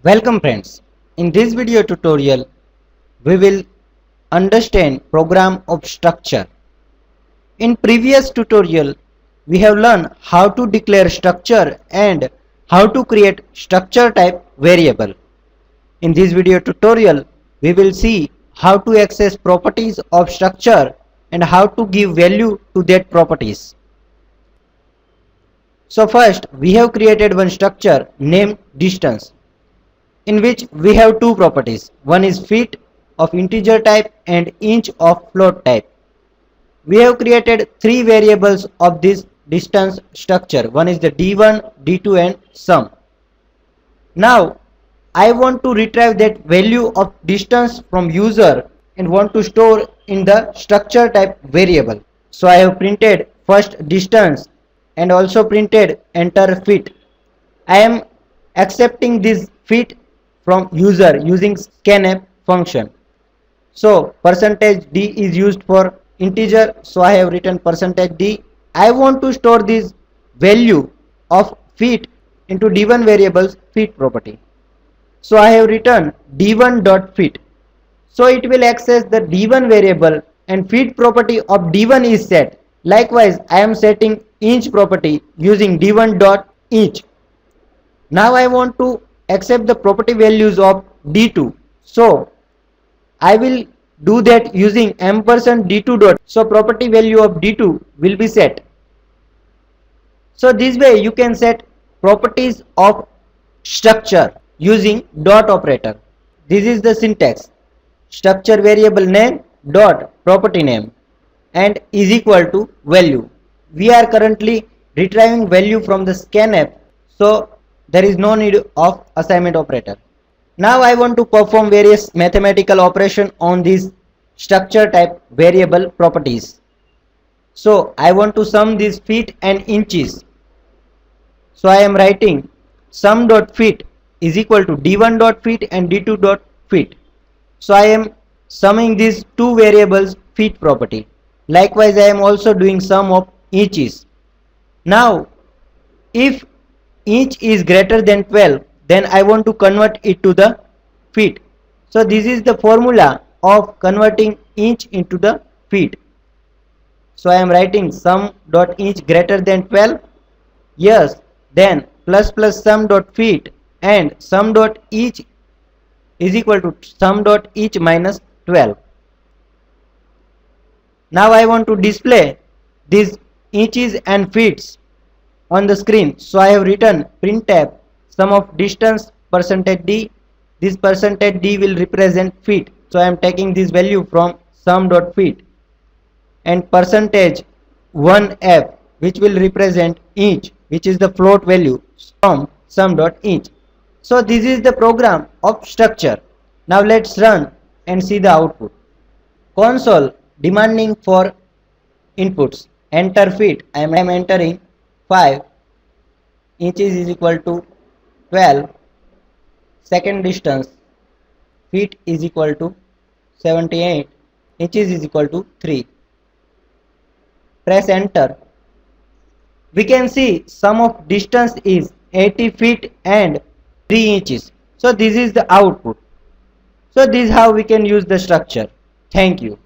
Welcome friends. In this video tutorial, we will understand program of structure. In previous tutorial, we have learned how to declare structure and how to create structure type variable. In this video tutorial, we will see how to access properties of structure and how to give value to that properties. So first, we have created one structure named distance, in which we have two properties. One is feet of integer type and inch of float type. We have created three variables of this distance structure. One is the d1, d2 and sum. Now I want to retrieve that value of distance from user and want to store in the structure type variable. So I have printed first distance and also printed enter feet. I am accepting this feet from user using scanf function. So %d is used for integer, so I have written %d. I want to store this value of feet into d1 variable's feet property. So I have written d1.feet. So it will access the d1 variable and feet property of d1 is set. Likewise, I am setting inch property using d1.inch. Now I want to accept the property values of d2. So I will do that using %d2 dot. So property value of d2 will be set. So this way you can set properties of structure using dot operator. This is the syntax. Structure variable name dot property name and is equal to value. We are currently retrieving value from the scanf, so there is no need of assignment operator. Now I want to perform various mathematical operation on these structure type variable properties. So I want to sum these feet and inches. So I am writing sum dot feet is equal to d1 dot feet and d2 dot feet. So I am summing these two variables feet property. Likewise, I am also doing sum of inches. Now if inch is greater than 12, then I want to convert it to the feet. So this is the formula of converting inch into the feet. So I am writing sum dot inch greater than 12. Yes, then plus sum dot feet and sum dot inch is equal to sum dot inch minus 12. Now I want to display these inches and feet on the screen. So I have written printf sum of distance %d. This %d will represent feet. So I am taking this value from sum dot feet and %1f which will represent inch, which is the float value from sum dot inch. So this is the program of structure. Now let's run and see the output. Console demanding for inputs. Enter feet. I am entering 5. Inches is equal to 12. Second distance feet is equal to 78. Inches is equal to 3. Press enter. We can see sum of distance is 80 feet and 3 inches. So this is the output. So this is how we can use the structure. Thank you.